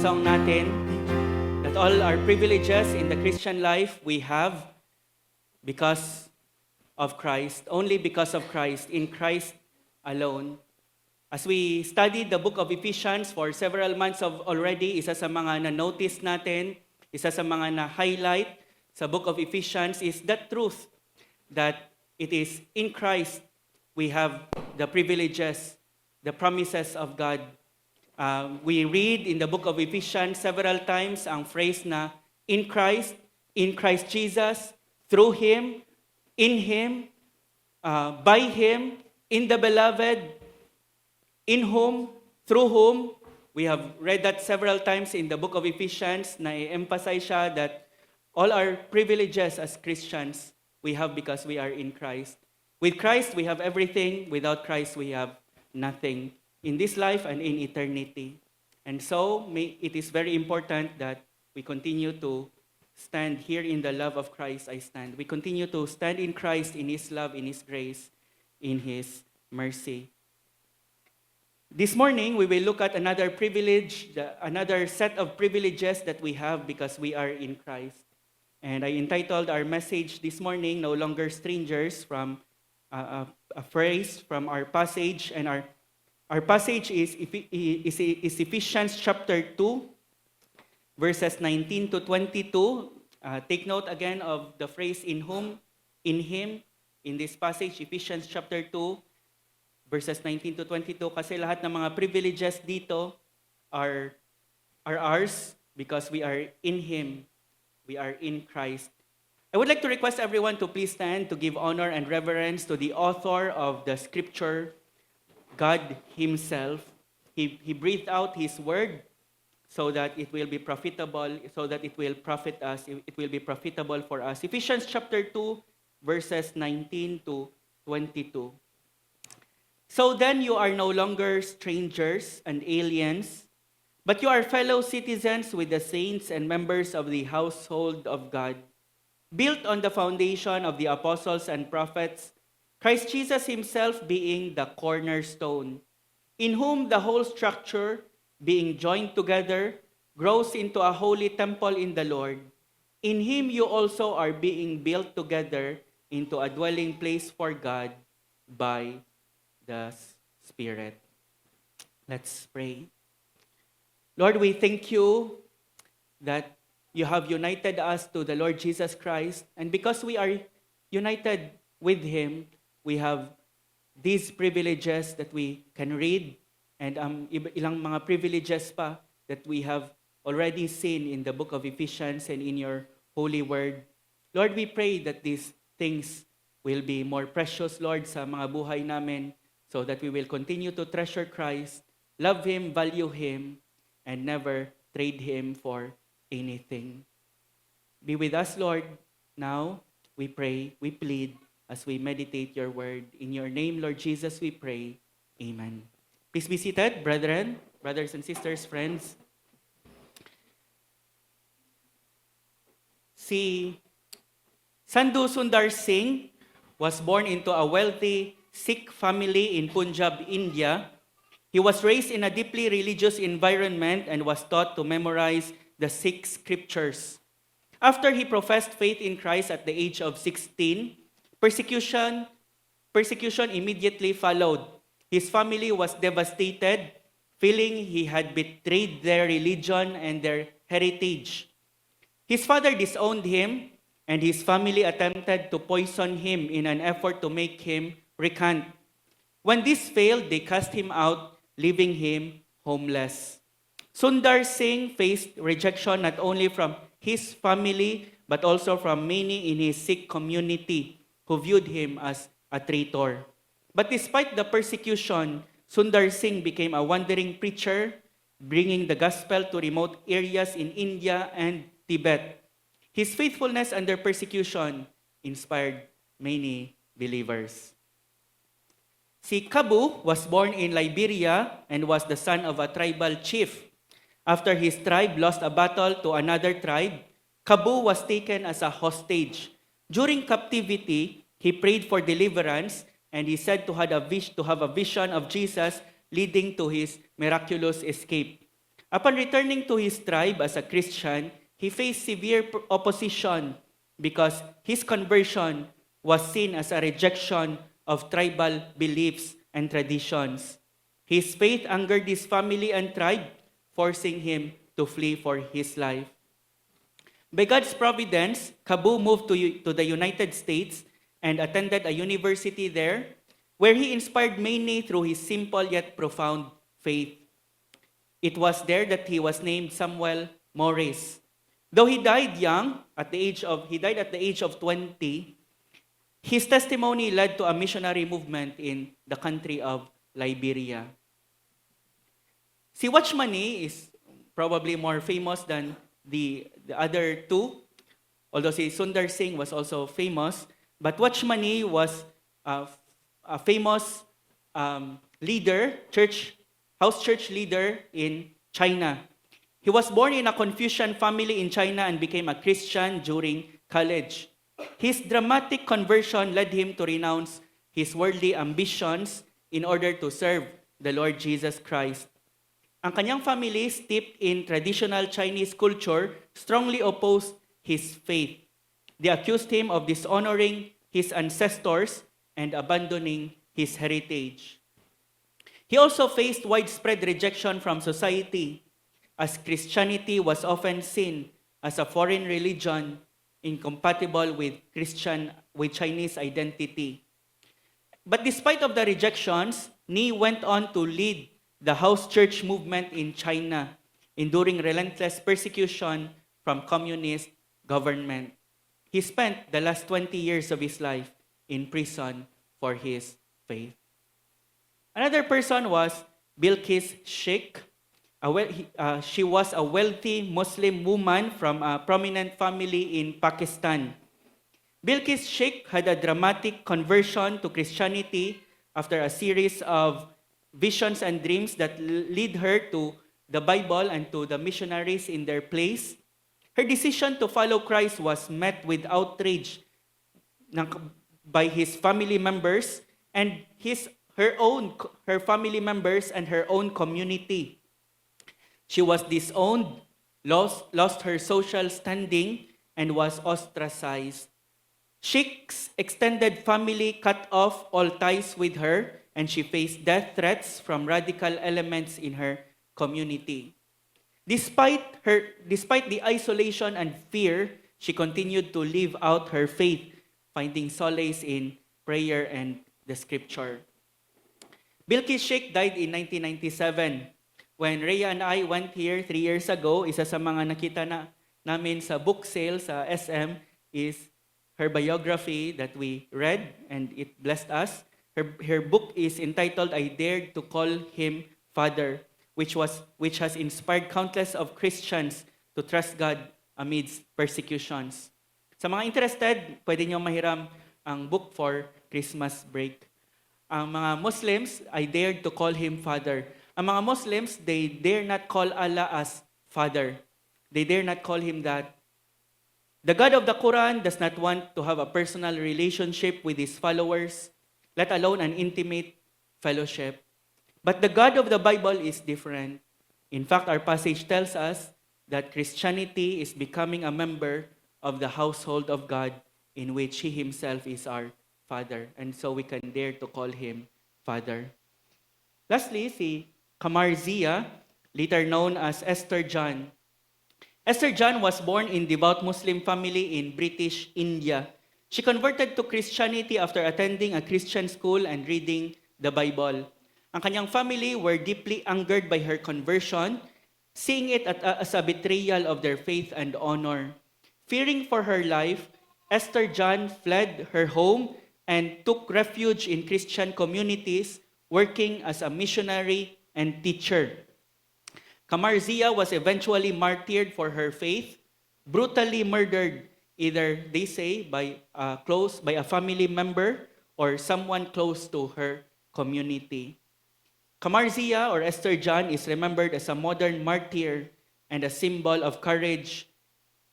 song natin, that all our privileges in the Christian life we have because of Christ, only because of Christ, in Christ alone. As we studied the book of Ephesians for several months already, isa sa mga na-notice natin, isa sa mga na-highlight sa book of Ephesians is that truth that it is in Christ we have the privileges, the promises of God. We read in the book of Ephesians several times ang phrase na in Christ Jesus, through Him, in Him, by Him, in the Beloved, in whom, through whom. We have read that several times in the book of Ephesians na i-emphasize siya that all our privileges as Christians we have because we are in Christ. With Christ, we have everything. Without Christ, we have nothing in this life and in eternity. And so, it is very important that we continue to stand here in the love of Christ. I stand. We continue to stand in Christ, in His love, in His grace, in His mercy. This morning, we will look at another privilege, another set of privileges that we have because we are in Christ. And I entitled our message this morning, No Longer Strangers, from a phrase from our passage. And our passage is Ephesians chapter 2, verses 19 to 22. Take note again of the phrase in whom, in Him, in this passage, Ephesians chapter 2, verses 19 to 22, kasi lahat ng mga privileges dito are ours because we are in Him. We are in Christ. I would like to request everyone to please stand to give honor and reverence to the author of the scripture, God Himself. He breathed out His word so that it will be profitable, so that it will profit us, it will be profitable for us. Ephesians chapter 2, verses 19 to 22. So then you are no longer strangers and aliens, but you are fellow citizens with the saints and members of the household of God, built on the foundation of the apostles and prophets, Christ Jesus Himself being the cornerstone, in whom the whole structure, being joined together, grows into a holy temple in the Lord. In Him you also are being built together into a dwelling place for God by the Spirit. Let's pray. Lord, we thank You that You have united us to the Lord Jesus Christ, and because we are united with Him, we have these privileges that we can read, and ilang mga privileges pa that we have already seen in the book of Ephesians and in Your holy word. Lord, we pray that these things will be more precious, Lord, sa mga buhay namin, so that we will continue to treasure Christ, love Him, value Him, and never trade Him for anything. Be with us, Lord, now, we pray, we plead, as we meditate Your word. In Your name, Lord Jesus, we pray. Amen. Please be seated, brethren, brothers and sisters, friends. Si Sandhu Sundar Singh was born into a wealthy Sikh family in Punjab, India. He was raised in a deeply religious environment and was taught to memorize the Sikh scriptures. After he professed faith in Christ at the age of 16, persecution immediately followed. His family was devastated, feeling he had betrayed their religion and their heritage. His father disowned him, and his family attempted to poison him in an effort to make him recant. When this failed, they cast him out, leaving him homeless. Sundar Singh faced rejection not only from his family, but also from many in his Sikh community who viewed him as a traitor. But despite the persecution, Sundar Singh became a wandering preacher, bringing the gospel to remote areas in India and Tibet. His faithfulness under persecution inspired many believers. Si Kabu was born in Liberia and was the son of a tribal chief. After his tribe lost a battle to another tribe, Kabu was taken as a hostage. During captivity, he prayed for deliverance, and he said to have a vision of Jesus leading to his miraculous escape. Upon returning to his tribe as a Christian, he faced severe opposition because his conversion was seen as a rejection of tribal beliefs and traditions. His faith angered his family and tribe, forcing him to flee for his life. By God's providence, Kabu moved to the United States and attended a university there, where he inspired many through his simple yet profound faith. It was there that he was named Samuel Morris. Though he died at the age of 20, his testimony led to a missionary movement in the country of Liberia. Si Watchmani is probably more famous than the other two, although si Sundar Singh was also famous, but Watchmani was a famous leader, house church leader in China. He was born in a Confucian family in China and became a Christian during college. His dramatic conversion led him to renounce his worldly ambitions in order to serve the Lord Jesus Christ. Ang kanyang family, steeped in traditional Chinese culture, strongly opposed his faith. They accused him of dishonoring his ancestors and abandoning his heritage. He also faced widespread rejection from society, as Christianity was often seen as a foreign religion incompatible with Chinese identity. But despite of the rejections, Ni went on to lead the house church movement in China, enduring relentless persecution from communist government. He spent the last 20 years of his life in prison for his faith. Another person was Bilqis Sheikh. She was a wealthy Muslim woman from a prominent family in Pakistan. Bilqis Sheikh had a dramatic conversion to Christianity after a series of visions and dreams that lead her to the Bible and to the missionaries in their place. Her decision to follow Christ was met with outrage by his family members and her family members and her own community. She was disowned, lost her social standing, and was ostracized. Sheikh's extended family cut off all ties with her, and she faced death threats from radical elements in her community. Despite the isolation and fear, she continued to live out her faith, finding solace in prayer and the scripture. Bilqis Sheikh died in 1997. When Rhea and I went here 3 years ago, isa sa mga nakita namin sa book sale sa SM is her biography that we read, and it blessed us. Her book is entitled I Dared to Call Him Father, which has inspired countless of Christians to trust God amidst persecutions. Sa mga interested, pwede niyo mahiram ang book for Christmas break. Ang mga Muslims, I dared to call Him Father. Ang mga Muslims, they dare not call Allah as Father. They dare not call Him that. The God of the Quran does not want to have a personal relationship with His followers, let alone an intimate fellowship. But the God of the Bible is different. In fact, our passage tells us that Christianity is becoming a member of the household of God in which He Himself is our Father. And so we can dare to call Him Father. Lastly, si Qamar Zia, later known as Esther John. Esther John was born in devout Muslim family in British India. She converted to Christianity after attending a Christian school and reading the Bible. Ang kanyang family were deeply angered by her conversion, seeing it as a betrayal of their faith and honor. Fearing for her life, Esther John fled her home and took refuge in Christian communities, working as a missionary and teacher. Qamar Zia was eventually martyred for her faith, brutally murdered, either they say by a family member or someone close to her community. Qamar Zia or Esther John is remembered as a modern martyr and a symbol of courage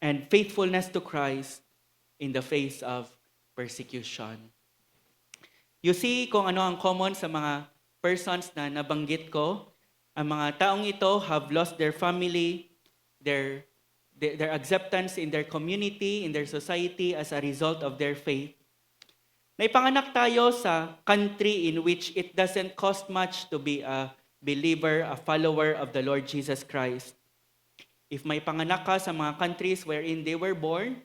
and faithfulness to Christ in the face of persecution. You see kung ano ang common sa mga persons na nabanggit ko. Ang mga taong ito have lost their family, their acceptance in their community, in their society as a result of their faith. Naipanganak tayo sa country in which it doesn't cost much to be a believer, a follower of the Lord Jesus Christ. If may panganak ka sa mga countries wherein they were born,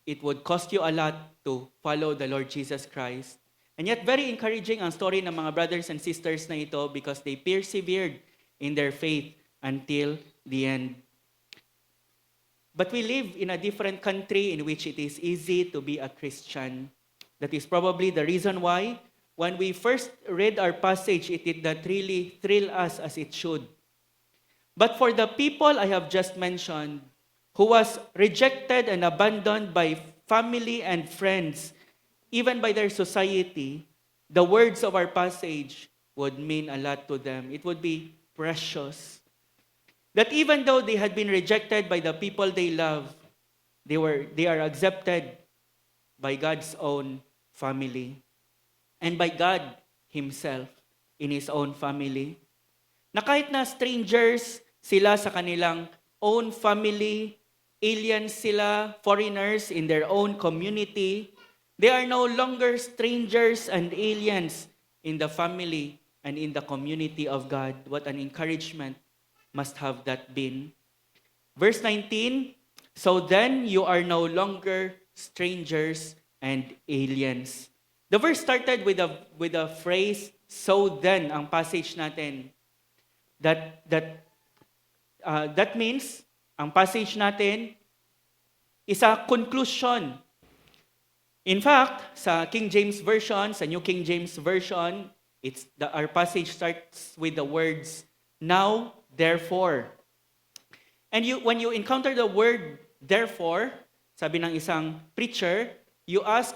it would cost you a lot to follow the Lord Jesus Christ. And yet, very encouraging ang story ng mga brothers and sisters na ito because they persevered in their faith until the end. But we live in a different country in which it is easy to be a Christian. That is probably the reason why when we first read our passage, it did not really thrill us as it should. But for the people I have just mentioned, who was rejected and abandoned by family and friends, even by their society, the words of our passage would mean a lot to them. It would be precious. That even though they had been rejected by the people they love, they are accepted by God's own family and by God Himself in His own family. Na kahit na strangers sila sa kanilang own family, aliens sila, foreigners in their own community, they are no longer strangers and aliens in the family and in the community of God. What an encouragement must have that been. Verse 19, so then you are no longer strangers and aliens. The verse started with a phrase, so then, ang passage natin. That means, ang passage natin is a conclusion. In fact, sa King James Version, sa New King James Version, our passage starts with the words, now, therefore. And when you encounter the word, therefore, sabi ng isang preacher, you ask,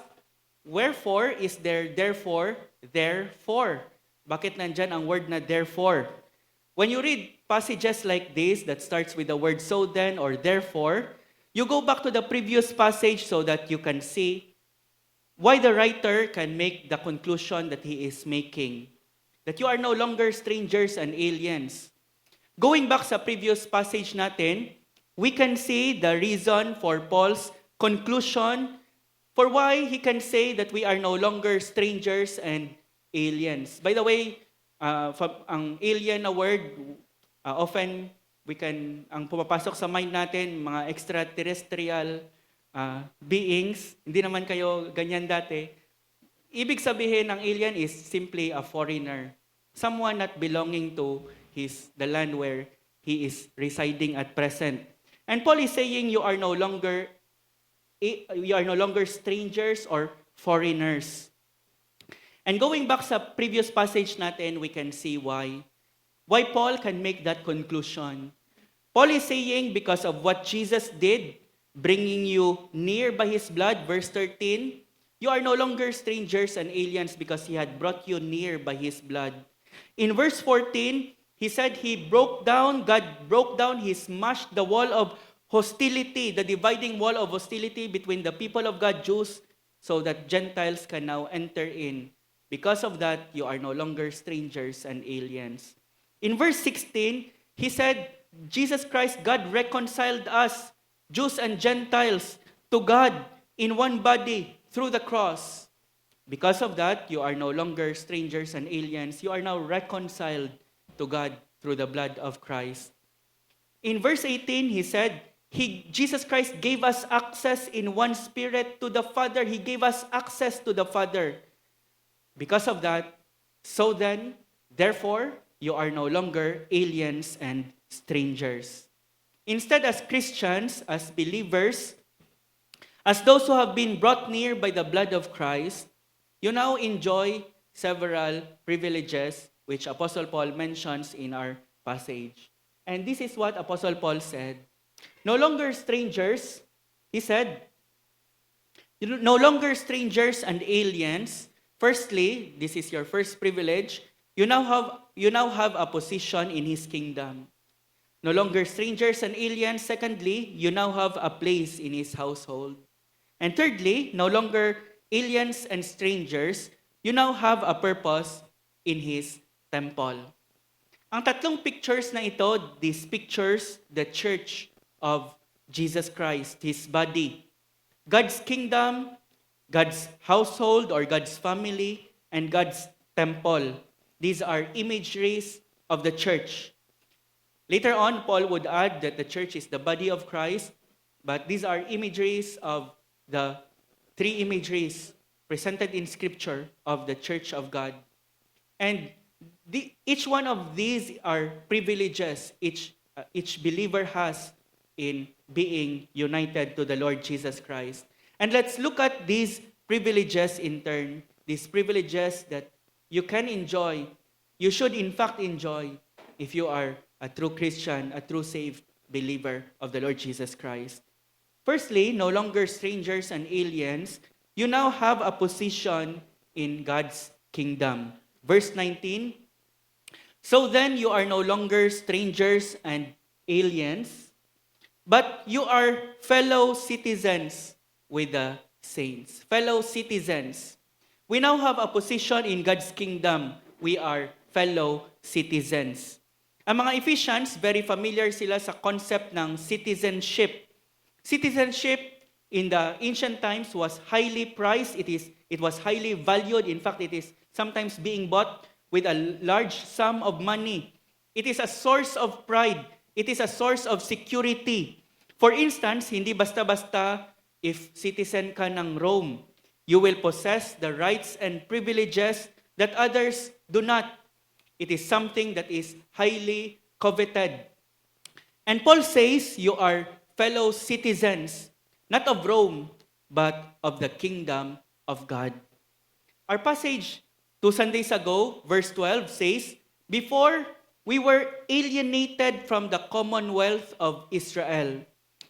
wherefore is there therefore? Bakit nandyan ang word na therefore? When you read passages like this that starts with the word so then or therefore, you go back to the previous passage so that you can see why the writer can make the conclusion that he is making. That you are no longer strangers and aliens. Going back sa previous passage natin, we can see the reason for Paul's conclusion for why he can say that we are no longer strangers and aliens. By the way, ang alien na word, often ang pumapasok sa mind natin, mga extraterrestrial beings, hindi naman kayo ganyan dati. Ibig sabihin ng alien is simply a foreigner. Someone not belonging to the land where he is residing at present. And Paul is saying you are no longer strangers or foreigners. And going back sa previous passage natin, we can see why Paul can make that conclusion. Paul is saying because of what Jesus did, bringing you near by His blood, verse 13, you are no longer strangers and aliens because He had brought you near by His blood. In verse 14, he said God broke down, He smashed the wall of hostility, the dividing wall of hostility between the people of God, Jews, so that Gentiles can now enter in. Because of that, you are no longer strangers and aliens. In verse 16, he said, Jesus Christ, God reconciled us, Jews and Gentiles, to God in one body through the cross. Because of that, you are no longer strangers and aliens. You are now reconciled to God through the blood of Christ. In verse 18, he said, Jesus Christ gave us access in one spirit to the Father. He gave us access to the Father. Because of that, so then, therefore, you are no longer aliens and strangers. Instead, as Christians, as believers, as those who have been brought near by the blood of Christ, you now enjoy several privileges which Apostle Paul mentions in our passage. And this is what Apostle Paul said. No longer strangers, he said, no longer strangers and aliens. Firstly, this is your first privilege, you now have a position in His kingdom. No longer strangers and aliens. Secondly, you now have a place in His household. And thirdly, no longer aliens and strangers, you now have a purpose in His temple. Ang tatlong pictures na ito, these pictures the church of Jesus Christ, His body. God's kingdom, God's household or God's family, and God's temple. These are imageries of the church. Later on, Paul would add that the church is the body of Christ, but these are imageries of the three imageries presented in Scripture of the church of God. And each one of these are privileges each believer has in being united to the Lord Jesus Christ. And let's look at these privileges in turn, these privileges that you can enjoy, you should in fact enjoy if you are a true Christian, a true saved believer of the Lord Jesus Christ. Firstly, no longer strangers and aliens, you now have a position in God's kingdom. Verse 19, so then you are no longer strangers and aliens, but you are fellow citizens with the saints. Fellow citizens. We now have a position in God's kingdom. We are fellow citizens. Ang mga Ephesians, very familiar sila sa concept ng citizenship. Citizenship in the ancient times was highly prized. It was highly valued. In fact, it is sometimes being bought with a large sum of money. It is a source of pride. It is a source of security. For instance, hindi basta-basta if citizen ka ng Rome, you will possess the rights and privileges that others do not. It is something that is highly coveted. And Paul says you are fellow citizens, not of Rome, but of the kingdom of God. Our passage 2 Sundays ago, verse 12 says, before we were alienated from the commonwealth of Israel.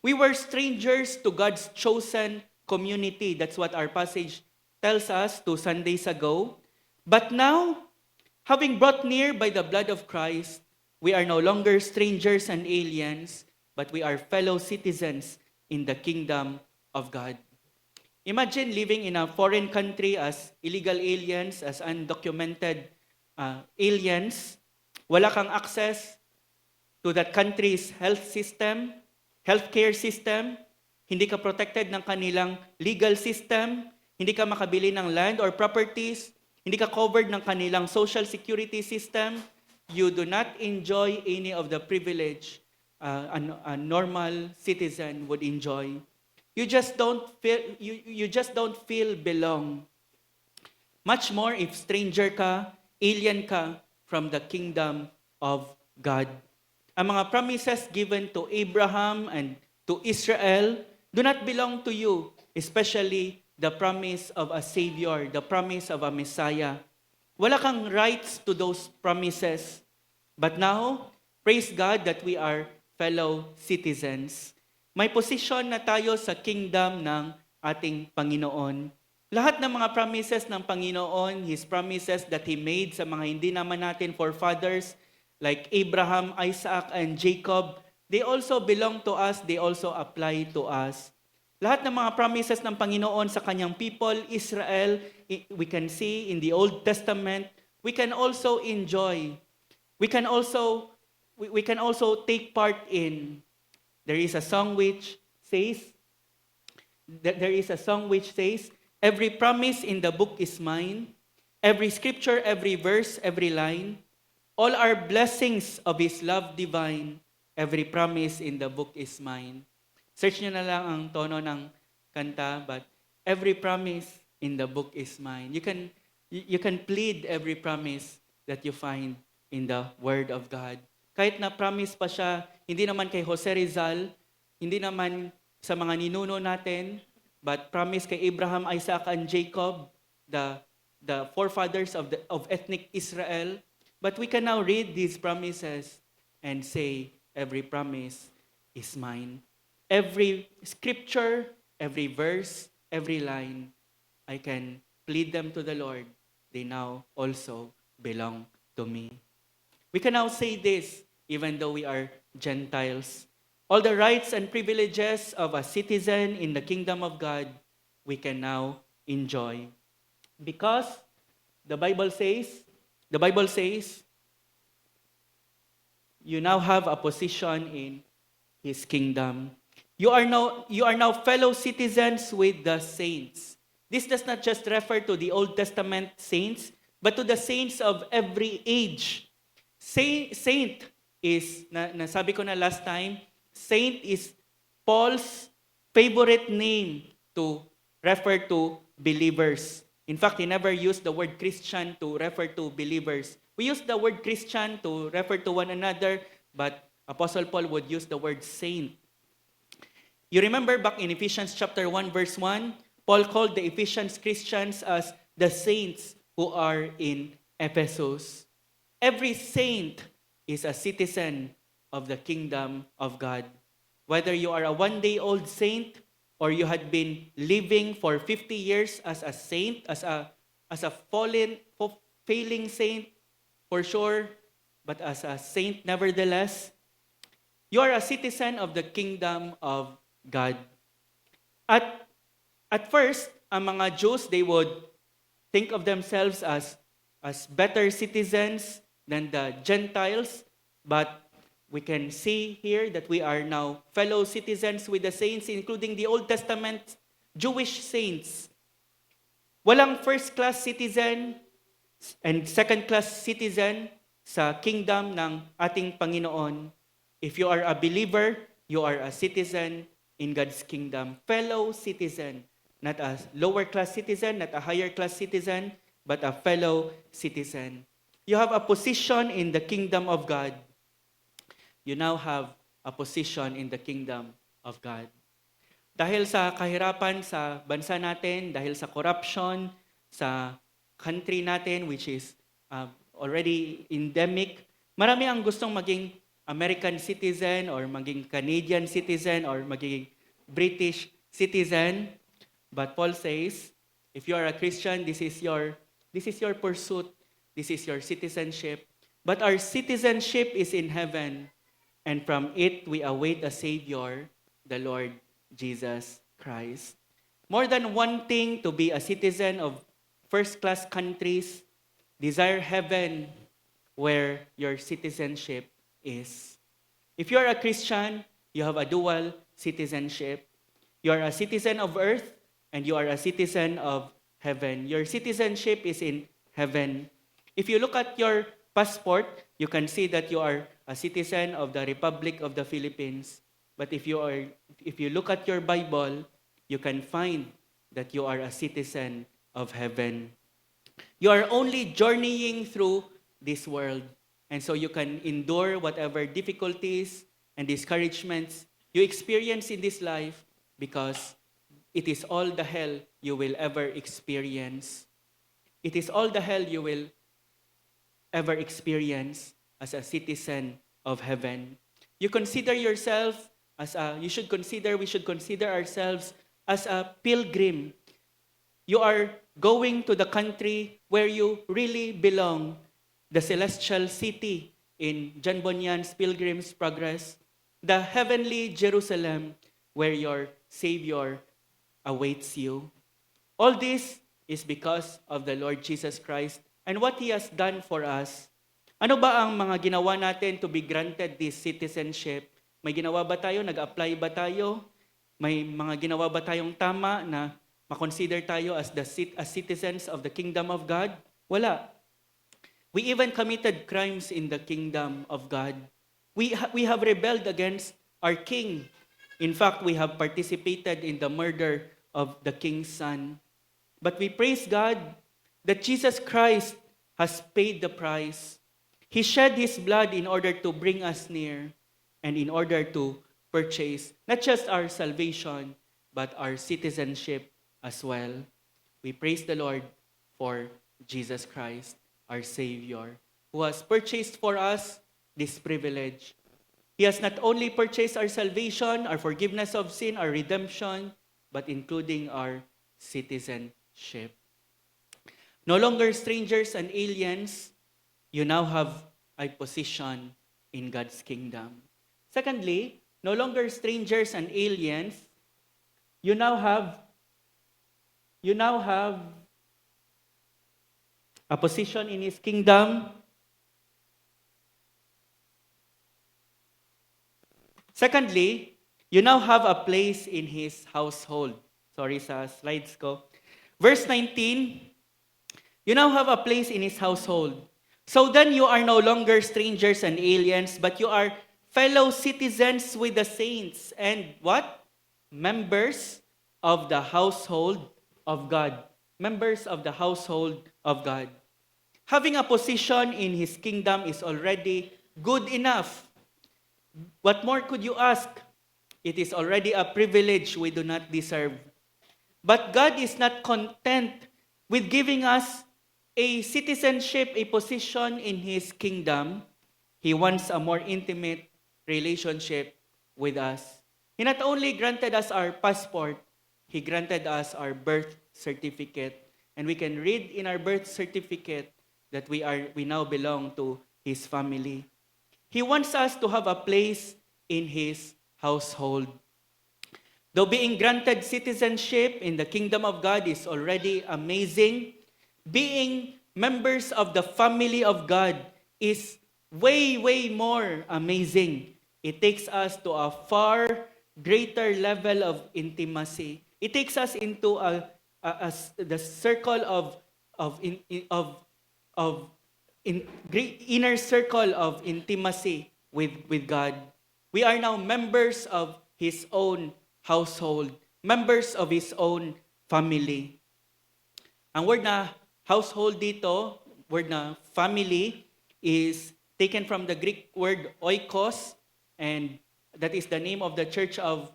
We were strangers to God's chosen community. That's what our passage tells us 2 Sundays ago. But now, having brought near by the blood of Christ, we are no longer strangers and aliens, but we are fellow citizens in the kingdom of God. Imagine living in a foreign country as illegal aliens, as undocumented aliens. Wala kang access to that country's health system, healthcare system. Hindi ka protected ng kanilang legal system. Hindi ka makabili ng land or properties. Hindi ka covered ng kanilang social security system. You do not enjoy any of the privilege a normal citizen would enjoy. You just don't feel belong. Much more if stranger ka, alien ka from the kingdom of God. Ang mga promises given to Abraham and to Israel do not belong to you, especially the promise of a Savior, the promise of a Messiah. Wala kang rights to those promises. But now, praise God that we are fellow citizens. May posisyon na tayo sa kingdom ng ating Panginoon. Lahat ng mga promises ng Panginoon, His promises that He made sa mga hindi naman natin forefathers, like Abraham, Isaac, and Jacob, they also belong to us, they also apply to us. Lahat ng mga promises ng Panginoon sa kanyang people, Israel, we can see in the Old Testament, we can also enjoy. We can also take part in. There is a song which says, every promise in the book is mine, every scripture, every verse, every line, all are blessings of His love divine, every promise in the book is mine. Search nyo na lang ang tono ng kanta, but every promise in the book is mine. You can plead every promise that you find in the Word of God. Kahit na promise pa siya, hindi naman kay Jose Rizal, hindi naman sa mga ninuno natin, but promise kay Abraham, Isaac, and Jacob, the forefathers of ethnic Israel. But we can now read these promises and say, every promise is mine. Every scripture, every verse, every line, I can plead them to the Lord. They now also belong to me. We can now say this, even though we are Gentiles. All the rights and privileges of a citizen in the kingdom of God, we can now enjoy. Because the Bible says, you now have a position in His kingdom. You are now fellow citizens with the saints. This does not just refer to the Old Testament saints, but to the saints of every age. Saint is, nasabi ko na last time, saint is Paul's favorite name to refer to believers. In fact, he never used the word Christian to refer to believers. We use the word Christian to refer to one another, but Apostle Paul would use the word saint. You remember back in Ephesians chapter 1 verse 1, Paul called the Ephesians Christians as the saints who are in Ephesus. Every saint is a citizen of the kingdom of God. Whether you are a one-day-old saint or you had been living for 50 years as a saint, as a failing saint, for sure, but as a saint nevertheless, you are a citizen of the kingdom of God. At first, ang mga Jews, they would think of themselves as better citizens than the Gentiles, but we can see here that we are now fellow citizens with the saints, including the Old Testament Jewish saints. Walang first-class citizen and second-class citizen sa kingdom ng ating Panginoon. If you are a believer, you are a citizen in God's kingdom. Fellow citizen. Not a lower-class citizen, not a higher-class citizen, but a fellow citizen. You have a position in the kingdom of God. You now have a position in the kingdom of God. Dahil sa kahirapan sa bansa natin, dahil sa corruption sa country natin, which is already endemic, marami ang gustong maging American citizen or maging Canadian citizen or maging British citizen. But Paul says, if you are a Christian, this is your pursuit, this is your citizenship. But our citizenship is in heaven, and from it we await a Savior, the Lord Jesus Christ. More than wanting to be a citizen of first-class countries, desire heaven where your citizenship is. If you are a Christian, you have a dual citizenship. You are a citizen of earth and you are a citizen of heaven. Your citizenship is in heaven. If you look at your passport, you can see that you are a citizen of the Republic of the Philippines. But if you look at your Bible, you can find that you are a citizen of heaven. You are only journeying through this world. And so you can endure whatever difficulties and discouragements you experience in this life because it is all the hell you will ever experience. It is all the hell you will ever experience as a citizen of heaven. You consider yourself we should consider ourselves as a pilgrim. You are going to the country where you really belong, the celestial city in John Bunyan's Pilgrim's Progress, the heavenly Jerusalem where your Savior awaits you. All this is because of the Lord Jesus Christ and what He has done for us. Ano ba ang mga ginawa natin to be granted this citizenship? May ginawa ba tayo? Nag-apply ba tayo? May mga ginawa ba tayong tama na makonsider tayo as citizens of the kingdom of God? Wala. We even committed crimes in the kingdom of God. We have rebelled against our king. In fact, we have participated in the murder of the king's son. But we praise God that Jesus Christ has paid the price. He shed His blood in order to bring us near and in order to purchase not just our salvation, but our citizenship as well. We praise the Lord for Jesus Christ, our Savior, who has purchased for us this privilege. He has not only purchased our salvation, our forgiveness of sin, our redemption, but including our citizenship. No longer strangers and aliens, you now have a position in God's kingdom. Secondly, no longer strangers and aliens, you now have a position in His kingdom. Secondly, you now have a place in His household. Sorry sa slides ko. Verse 19, you now have a place in His household. So then you are no longer strangers and aliens, but you are fellow citizens with the saints and what? Members of the household of God. Members of the household of God. Having a position in His kingdom is already good enough. What more could you ask? It is already a privilege we do not deserve. But God is not content with giving us a citizenship, a position in His kingdom. He wants a more intimate relationship with us. He not only granted us our passport, He granted us our birth certificate. And we can read in our birth certificate that we now belong to His family. He wants us to have a place in His household. Though being granted citizenship in the kingdom of God is already amazing, being members of the family of God is way, way more amazing. It takes us to a far greater level of intimacy. It takes us into the circle inner circle of intimacy with God. We are now members of His own household, members of His own family. Ang word na household dito, word na family, is taken from the Greek word oikos, and that is the name of the church of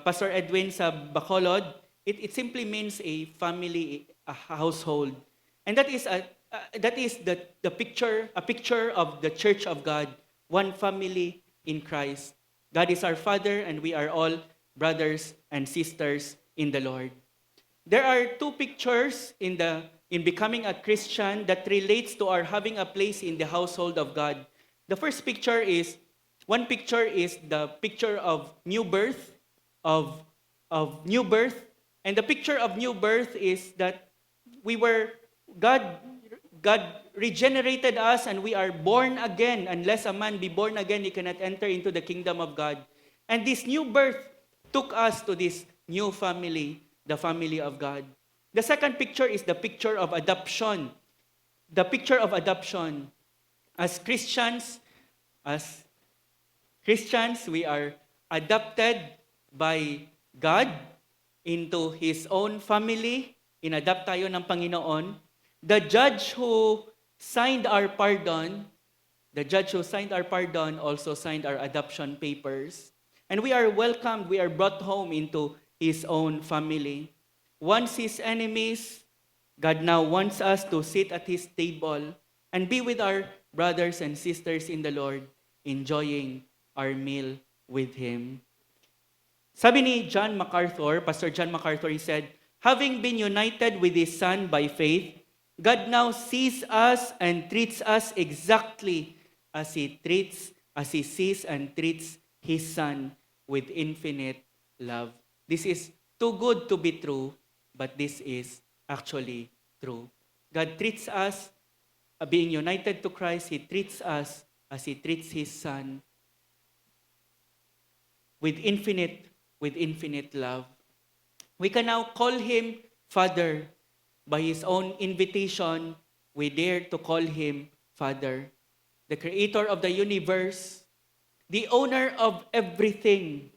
Pastor Edwin sa Bacolod. It simply means a family, a household. And that is the picture, a picture of the church of God, one family in Christ. God is our Father, and we are all brothers and sisters in the Lord. There are two pictures in becoming a Christian that relates to our having a place in the household of God. The first picture is, one picture is the picture of new birth, of new birth. And the picture of new birth is that God regenerated us and we are born again. Unless a man be born again, he cannot enter into the kingdom of God. And this new birth took us to this new family, the family of God. The second picture is the picture of adoption. The picture of adoption. As Christians, we are adopted by God into His own family. Inadapt tayo ng Panginoon. The judge who signed our pardon also signed our adoption papers. And we are welcomed, we are brought home into His own family. Once His enemies, God now wants us to sit at His table and be with our brothers and sisters in the Lord, enjoying our meal with Him. Sabi ni John MacArthur, Pastor John MacArthur, he said, having been united with His Son by faith, God now sees us and treats us exactly as He sees and treats His Son with infinite love. This is too good to be true, but this is actually true. God treats us, being united to Christ, He treats us as He treats His Son with infinite love. We can now call Him Father. By His own invitation, we dare to call Him Father. The Creator of the universe, the owner of everything,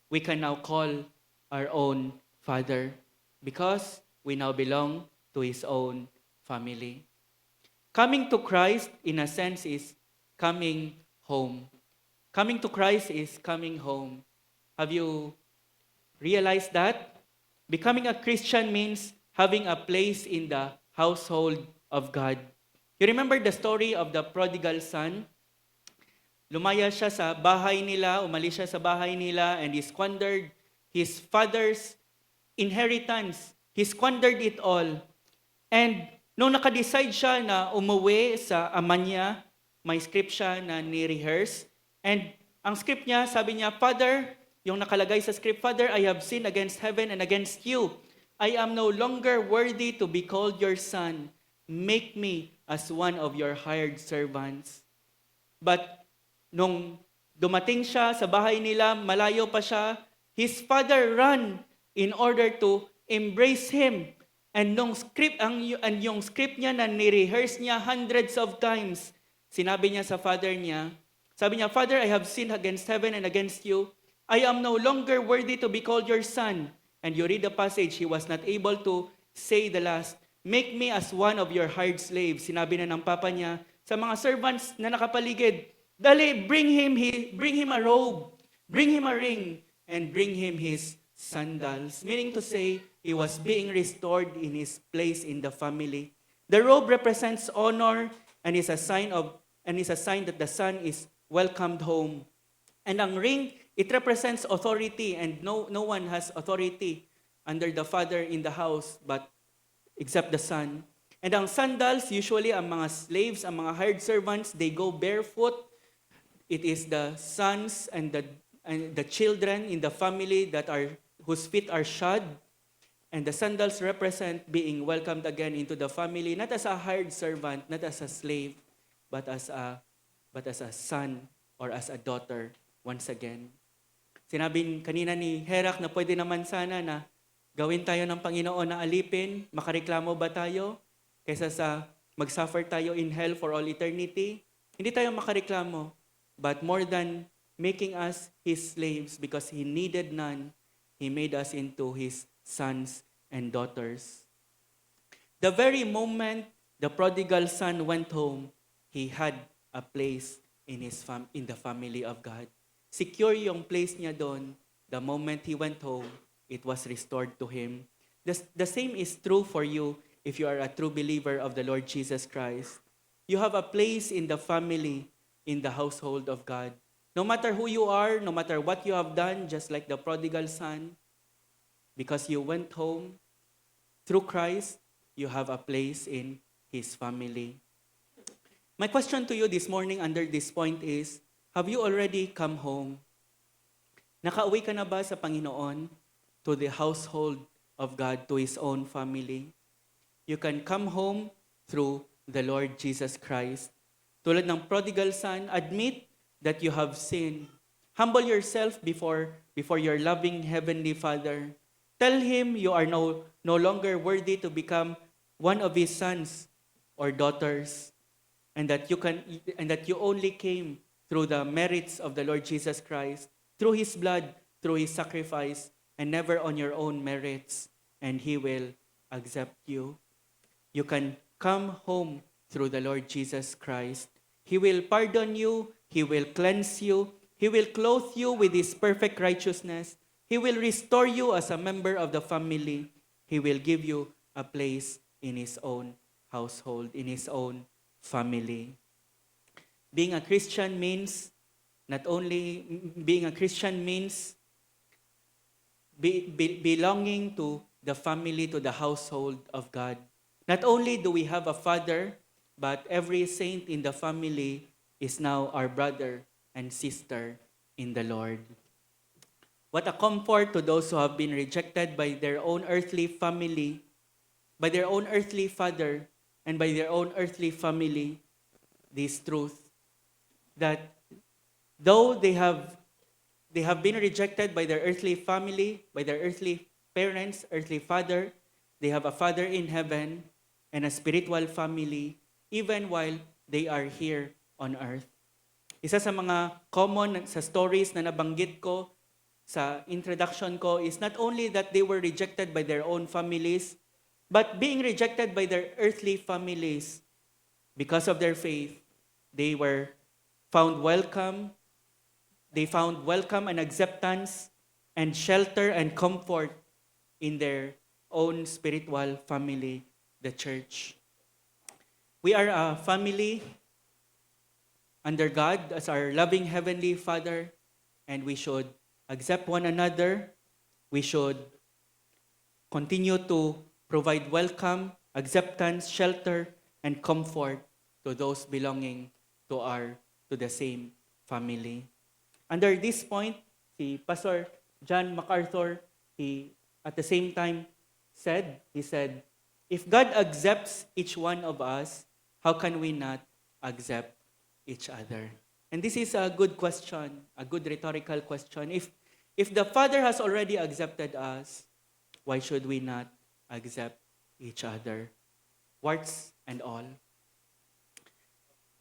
we can now call our own Father because we now belong to His own family. Coming to Christ, in a sense, is coming home. Coming to Christ is coming home. Have you realized that? Becoming a Christian means having a place in the household of God. You remember the story of the prodigal son? Lumaya siya sa bahay nila, umalis siya sa bahay nila, and he squandered his father's inheritance. He squandered it all. And nung nakadecide siya na umuwi sa ama niya, may script siya na ni-rehearse. And ang script niya, sabi niya, Father, yung nakalagay sa script, Father, I have sinned against heaven and against you. I am no longer worthy to be called your son. Make me as one of your hired servants. But nung Dumating siya sa bahay nila, malayo pa siya. His father ran in order to embrace him. And yung script niya na ni-rehearse niya hundreds of times, sinabi niya sa father niya, sabi niya, "Father, I have sinned against heaven and against you. I am no longer worthy to be called your son." And you read the passage, he was not able to say the last, "Make me as one of your hired slaves." Sinabi na ng papa niya sa mga servants na nakapaligid, "Dali, bring him a robe, bring him a ring, and bring him his sandals." Meaning to say, he was being restored in his place in the family. The robe represents honor and is a sign that the son is welcomed home. And ang ring, it represents authority, and no one has authority under the father in the house but except the son. And ang sandals, usually ang mga slaves, ang mga hired servants, they go barefoot. It is the sons and the children in the family whose feet are shod. And the sandals represent being welcomed again into the family, not as a hired servant, not as a slave, but as a son or as a daughter once again. Sinabi kanina ni Herak na pwede naman sana na gawin tayo ng Panginoon na alipin, makareklamo ba tayo? Kaysa sa mag-suffer tayo in hell for all eternity. Hindi tayo makareklamo. But more than making us His slaves because He needed none, He made us into His sons and daughters. The very moment the prodigal son went home, he had a place in the family of God. Secure yung place niya doon. The moment he went home, it was restored to him. The same is true for you if you are a true believer of the Lord Jesus Christ. You have a place in the family, in the household of God. No matter who you are, no matter what you have done, just like the prodigal son, because you went home, through Christ, you have a place in His family. My question to you this morning under this point is, have you already come home? Nakauwi ka na ba sa Panginoon to the household of God, to His own family? You can come home through the Lord Jesus Christ. Tulad ng prodigal son, admit that you have sinned. Humble yourself before your loving Heavenly Father. Tell Him you are no longer worthy to become one of His sons or daughters, and that you only came through the merits of the Lord Jesus Christ, through His blood, through His sacrifice, and never on your own merits, and He will accept you. You can come home through the Lord Jesus Christ. He will pardon you, He will cleanse you, He will clothe you with His perfect righteousness, He will restore you as a member of the family, He will give you a place in His own household, in His own family. Being a Christian means belonging to the family, to the household of God. Not only do we have a father, but every saint in the family is now our brother and sister in the Lord. What a comfort to those who have been rejected by their own earthly family, by their own earthly father, and by their own earthly family, this truth that though they have been rejected by their earthly family, by their earthly parents, earthly father, they have a Father in heaven and a spiritual family even while they are here on earth. Isa sa mga common sa stories na nabanggit ko sa introduction ko is not only that they were rejected by their own families, but being rejected by their earthly families because of their faith, they were found welcome. They found welcome and acceptance and shelter and comfort in their own spiritual family, the church. We are a family under God as our loving Heavenly Father, and we should accept one another. We should continue to provide welcome, acceptance, shelter, and comfort to those belonging to the same family. Under this point, si Pastor John MacArthur, he at the same time said, if God accepts each one of us, how can we not accept each other? And this is a good question, a good rhetorical question. If the Father has already accepted us, why should we not accept each other? Warts and all.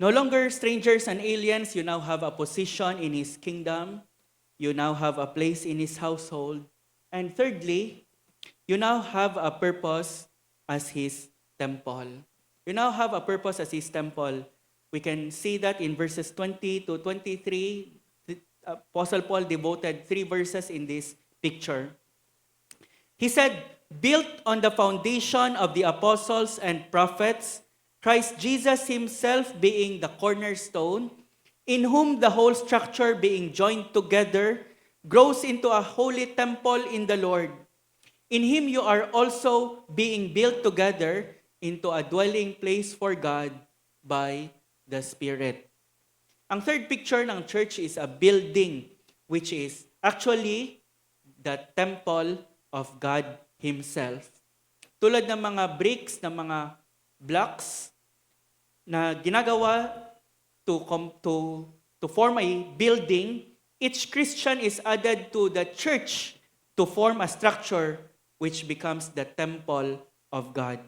No longer strangers and aliens, you now have a position in His kingdom. You now have a place in His household. And thirdly, you now have a purpose as His temple. You now have a purpose as His temple. We can see that in verses 20 to 23, Apostle Paul devoted 3 verses in this picture. He said, built on the foundation of the apostles and prophets, Christ Jesus Himself being the cornerstone, in whom the whole structure being joined together grows into a holy temple in the Lord. In Him you are also being built together into a dwelling place for God by the Spirit. Ang third picture ng church is a building, which is actually the temple of God Himself. Tulad ng mga bricks, ng mga blocks na ginagawa to form a building, each Christian is added to the church to form a structure which becomes the temple of God.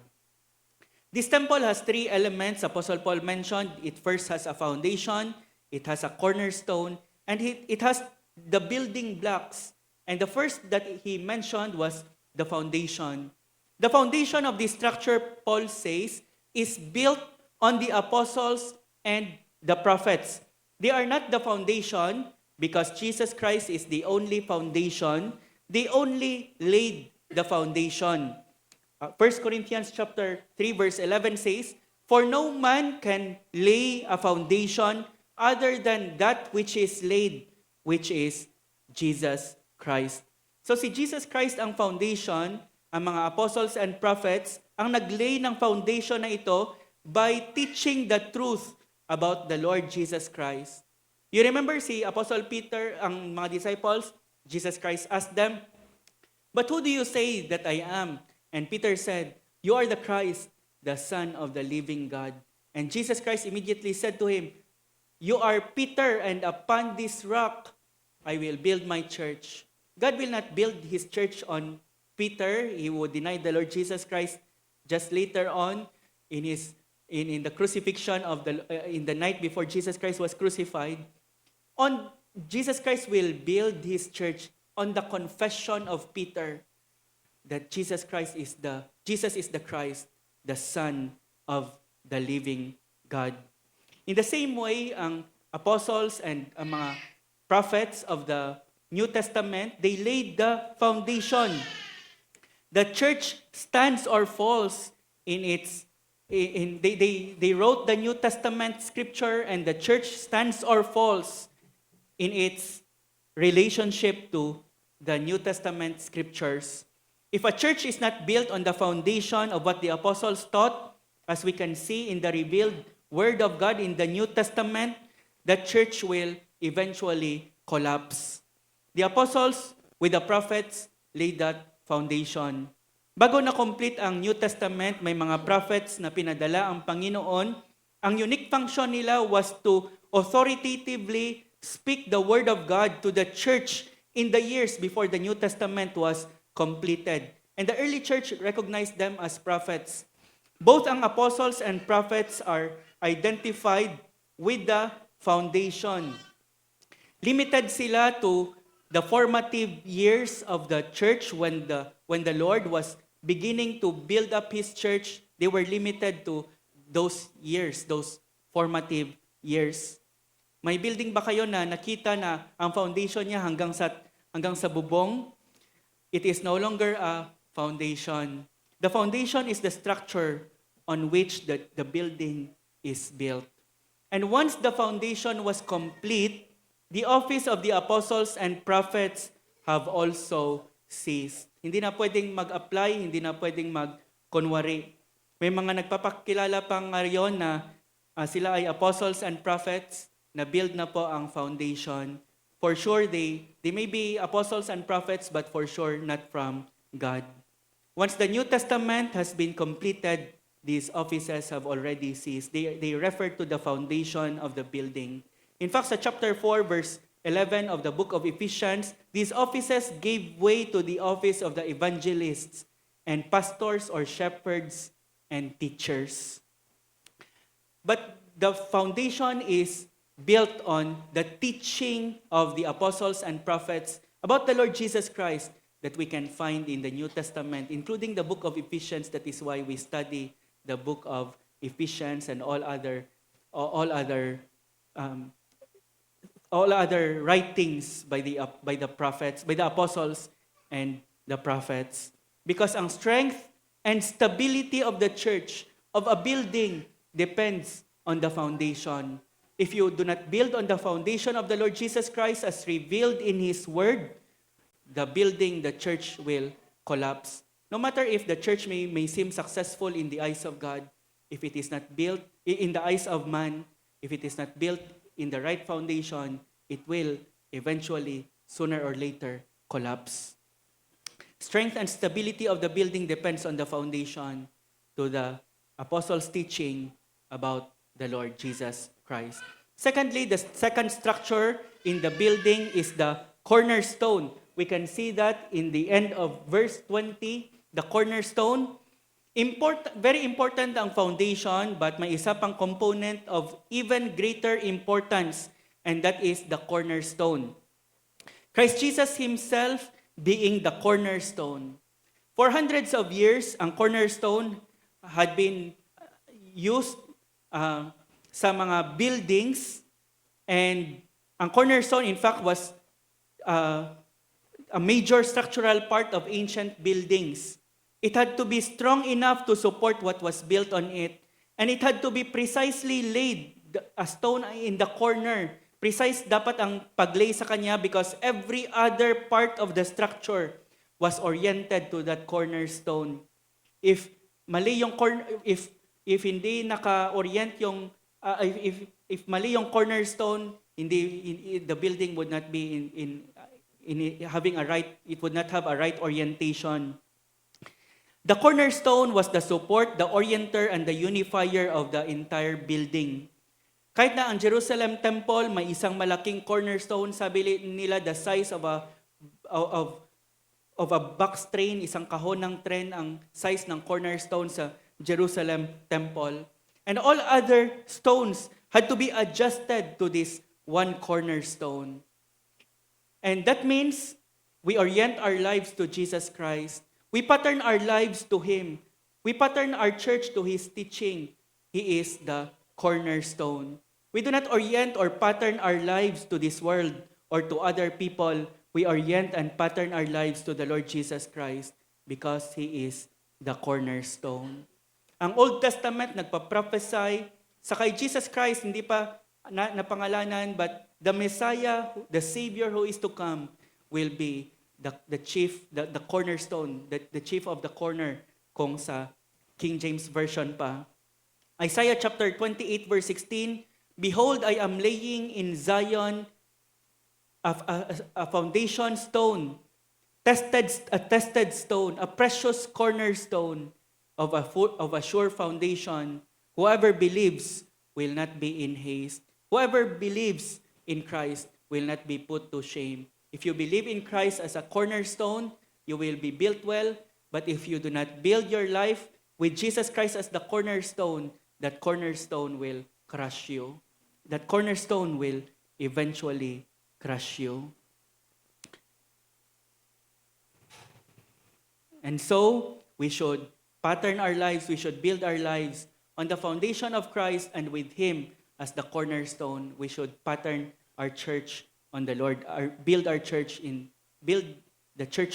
This temple has 3 elements. Apostle Paul mentioned it first has a foundation, it has a cornerstone, and it has the building blocks. And the first that he mentioned was the foundation. The foundation of this structure, Paul says, is built on the apostles and the prophets. They are not the foundation because Jesus Christ is the only foundation. They only laid the foundation. 1 Corinthians chapter 3 verse 11 says, for no man can lay a foundation other than that which is laid, which is Jesus Christ. So si Jesus Christ ang foundation, ang mga apostles and prophets, ang naglay ng foundation na ito by teaching the truth about the Lord Jesus Christ. You remember si Apostle Peter, ang mga disciples, Jesus Christ asked them, but who do you say that I am? And Peter said, you are the Christ, the Son of the living God. And Jesus Christ immediately said to him, you are Peter, and upon this rock I will build my church. God will not build His church on Peter. He would deny the Lord Jesus Christ just later on in the crucifixion of in the night before Jesus Christ was crucified. Jesus Christ will build His church on the confession of Peter that Jesus is the Christ, the Son of the living God. In the same way, ang apostles and ang mga prophets of the New Testament, they laid the foundation. The church stands or falls they wrote the New Testament scripture, and the church stands or falls in its relationship to the New Testament scriptures. If a church is not built on the foundation of what the apostles taught, as we can see in the revealed Word of God in the New Testament, the church will eventually collapse. The apostles with the prophets laid that foundation. Bago na-complete ang New Testament, may mga prophets na pinadala ang Panginoon. Ang unique function nila was to authoritatively speak the Word of God to the church in the years before the New Testament was completed. And the early church recognized them as prophets. Both ang apostles and prophets are identified with the foundation. Limited sila to the formative years of the church when the Lord was beginning to build up His church. They were limited to those years, those formative years. May building ba kayo na nakita na ang foundation niya hanggang sa bubong? It is no longer a foundation. The foundation is the structure on which the building is built. And once the foundation was complete, the office of the apostles and prophets have also ceased. Hindi na pwedeng mag-apply, hindi na pwedeng mag-kunwari. May mga nagpapakilala pa ngayon na sila ay apostles and prophets, na build na po ang foundation. For sure, they may be apostles and prophets, but for sure, not from God. Once the New Testament has been completed, these offices have already ceased. They refer to the foundation of the building. In fact, sa chapter 4, verse 11 of the book of Ephesians, these offices gave way to the office of the evangelists and pastors or shepherds and teachers. But the foundation is built on the teaching of the apostles and prophets about the Lord Jesus Christ that we can find in the New Testament, including the book of Ephesians. That is why we study the book of Ephesians and all other writings by the prophets, by the apostles and the prophets. Because ang strength and stability of the church, of a building, depends on the foundation. If you do not build on the foundation of the Lord Jesus Christ as revealed in His Word, the building, the church will collapse. No matter if the church may seem successful in the eyes of God, if it is not built in the eyes of man, if it is not built in the right foundation, it will eventually, sooner or later, collapse. Strength and stability of the building depends on the foundation to the apostles' teaching about the Lord Jesus Christ. Secondly, the second structure in the building is the cornerstone. We can see that in the end of verse 20, the cornerstone. Very important ang foundation, but may isa pang component of even greater importance, and that is the cornerstone. Christ Jesus Himself being the cornerstone. For hundreds of years, ang cornerstone had been used sa mga buildings, and ang cornerstone, in fact, was a major structural part of ancient buildings. It had to be strong enough to support what was built on it, and it had to be precisely laid, a stone in the corner. Precise dapat ang paglay sa kanya because every other part of the structure was oriented to that cornerstone. If mali yung if hindi naka-orient yung if mali yung cornerstone, the building would not be in having a right, it would not have a right orientation. The cornerstone was the support, the orienter, and the unifier of the entire building. Kahit na ang Jerusalem Temple may isang malaking cornerstone, sabi nila the size of a box train, isang kahon ng tren ang size ng cornerstone sa Jerusalem Temple. And all other stones had to be adjusted to this one cornerstone. And that means we orient our lives to Jesus Christ. We pattern our lives to Him. We pattern our church to His teaching. He is the cornerstone. We do not orient or pattern our lives to this world or to other people. We orient and pattern our lives to the Lord Jesus Christ because He is the cornerstone. Ang Old Testament nagpa-prophesy sa kay Jesus Christ, hindi pa napangalanan, but the Messiah, the Savior who is to come, will be the chief, the cornerstone, the chief of the corner, kung sa King James Version pa. Isaiah chapter 28 verse 16, "Behold, I am laying in Zion a foundation stone, a tested stone, a precious cornerstone of a sure foundation. Whoever believes will not be in haste. Whoever believes in Christ will not be put to shame." If you believe in Christ as a cornerstone, you will be built well. But if you do not build your life with Jesus Christ as the cornerstone, that cornerstone will crush you. That cornerstone will eventually crush you. And so, we should pattern our lives, we should build our lives on the foundation of Christ, and with Him as the cornerstone, we should pattern our church on the Lord, build the church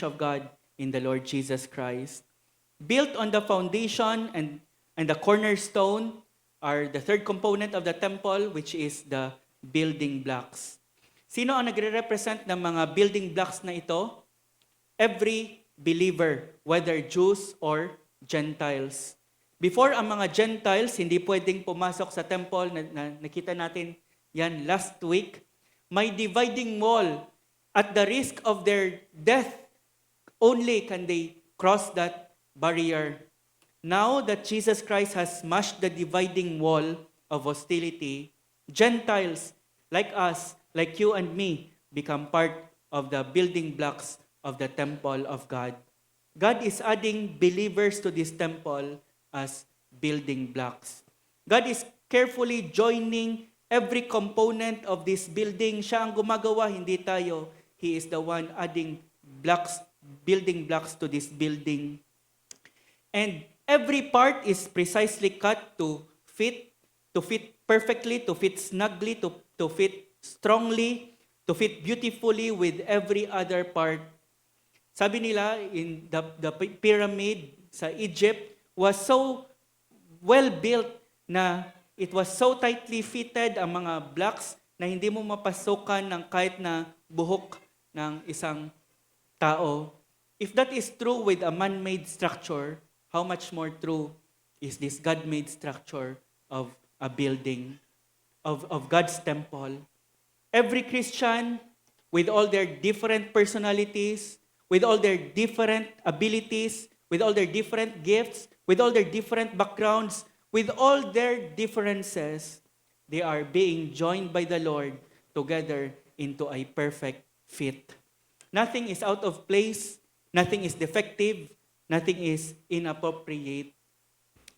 of God in the Lord Jesus Christ. Built on the foundation and the cornerstone are the third component of the temple, which is the building blocks. Sino ang nagre-represent ng mga building blocks na ito? Every believer, whether Jews or Gentiles. Before ang mga Gentiles, hindi pwedeng pumasok sa temple, na nakita natin yan last week. May dividing wall. At the risk of their death, only can they cross that barrier. Now that Jesus Christ has smashed the dividing wall of hostility, Gentiles like us, like you and me, become part of the building blocks of the temple of God. God is adding believers to this temple as building blocks. God is carefully joining every component of this building. Siya ang gumagawa, hindi tayo. He is the one adding blocks, building blocks to this building. And every part is precisely cut to fit perfectly, to fit snugly, to fit strongly, to fit beautifully with every other part. Sabi nila, in the pyramid sa Egypt was so well built na it was so tightly fitted ang mga blocks na hindi mo mapasukan ng kahit na buhok ng isang tao. If that is true with a man-made structure, how much more true is this God-made structure of a building, of God's temple? Every Christian, with all their different personalities, with all their different abilities, with all their different gifts, with all their different backgrounds, with all their differences, they are being joined by the Lord together into a perfect fit. Nothing is out of place, nothing is defective, nothing is inappropriate.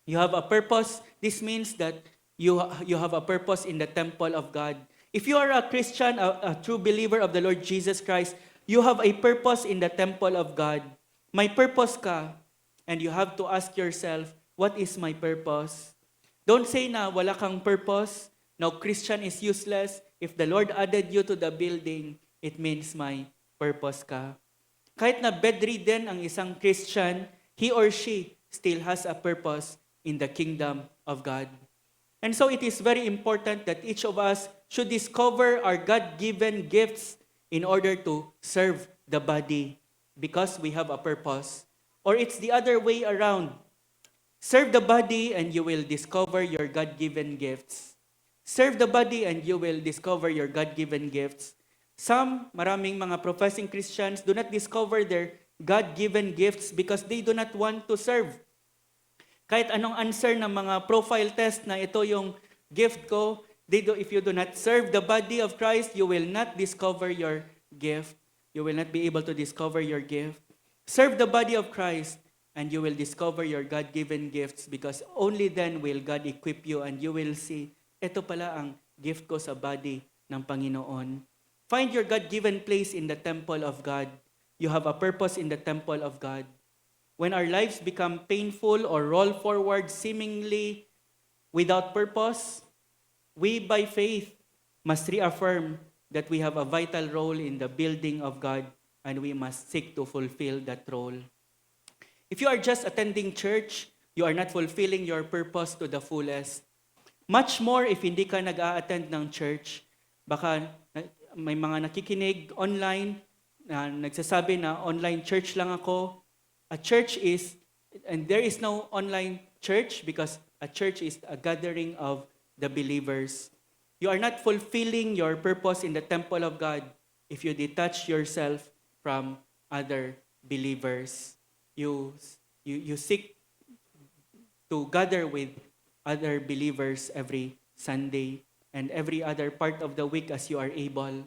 You have a purpose. This means that you have a purpose in the temple of God. If you are a Christian, a true believer of the Lord Jesus Christ, you have a purpose in the temple of God. May purpose ka, and you have to ask yourself, what is my purpose? Don't say na wala kang purpose. No, Christian is useless. If the Lord added you to the building, it means may purpose ka. Kahit na bedridden ang isang Christian, he or she still has a purpose in the kingdom of God. And so it is very important that each of us should discover our God-given gifts in order to serve the body because we have a purpose. Or it's the other way around. Serve the body and you will discover your God-given gifts. Serve the body and you will discover your God-given gifts. Maraming mga professing Christians do not discover their God-given gifts because they do not want to serve. Kahit anong answer ng mga profile test na ito yung gift ko, if you do not serve the body of Christ, you will not discover your gift. You will not be able to discover your gift. Serve the body of Christ and you will discover your God-given gifts because only then will God equip you and you will see, ito pala ang gift ko sa body ng Panginoon. Find your God-given place in the temple of God. You have a purpose in the temple of God. When our lives become painful or roll forward seemingly without purpose, we by faith must reaffirm that we have a vital role in the building of God and we must seek to fulfill that role. If you are just attending church, you are not fulfilling your purpose to the fullest. Much more if hindi ka nag-a-attend ng church. Baka may mga nakikinig online na nagsasabi na online church lang ako. A church is, and there is no online church because a church is a gathering of the believers. You are not fulfilling your purpose in the temple of God if you detach yourself from other believers. You seek to gather with other believers every Sunday and every other part of the week as you are able.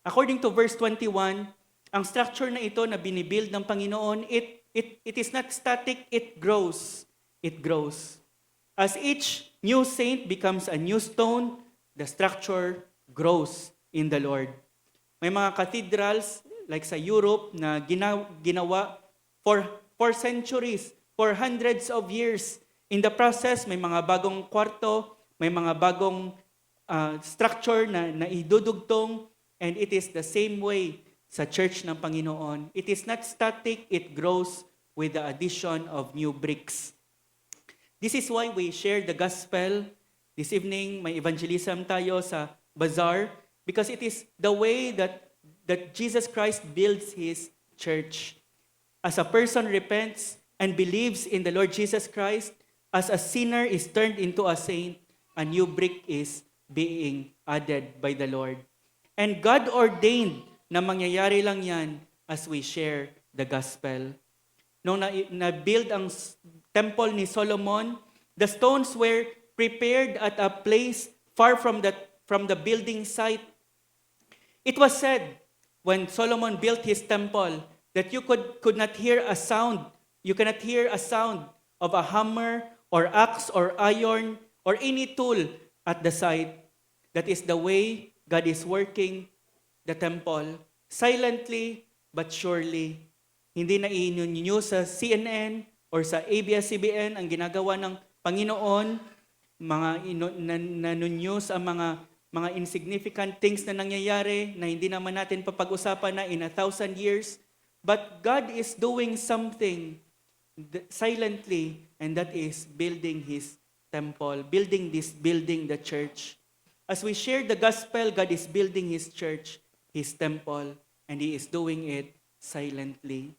According to verse 21, ang structure na ito na binibuild ng Panginoon, it is not static, it grows. It grows. As each new saint becomes a new stone, the structure grows in the Lord. May mga cathedrals like sa Europe na ginawa for centuries, for hundreds of years. In the process, may mga bagong kwarto, may mga bagong structure na idudugtong, and it is the same way sa church ng Panginoon. It is not static, it grows with the addition of new bricks. This is why we share the gospel. This evening, may evangelism tayo sa bazaar because it is the way that Jesus Christ builds His church. As a person repents and believes in the Lord Jesus Christ, as a sinner is turned into a saint, a new brick is being added by the Lord. And God ordained na mangyayari lang yan as we share the gospel. Nung na-build ang temple ni Solomon, the stones were prepared at a place far from the building site. It was said when Solomon built his temple that you could not hear a sound. You cannot hear a sound of a hammer or axe or iron or any tool at the site. That is the way God is working the temple, silently but surely. Hindi na i-news sa CNN or sa ABS-CBN ang ginagawa ng Panginoon, mga nanunews ang mga insignificant things na nangyayari na hindi naman natin papag-usapan na in 1,000 years. But God is doing something silently, and that is building His temple, building the church. As we share the gospel, God is building His church, His temple, and He is doing it silently.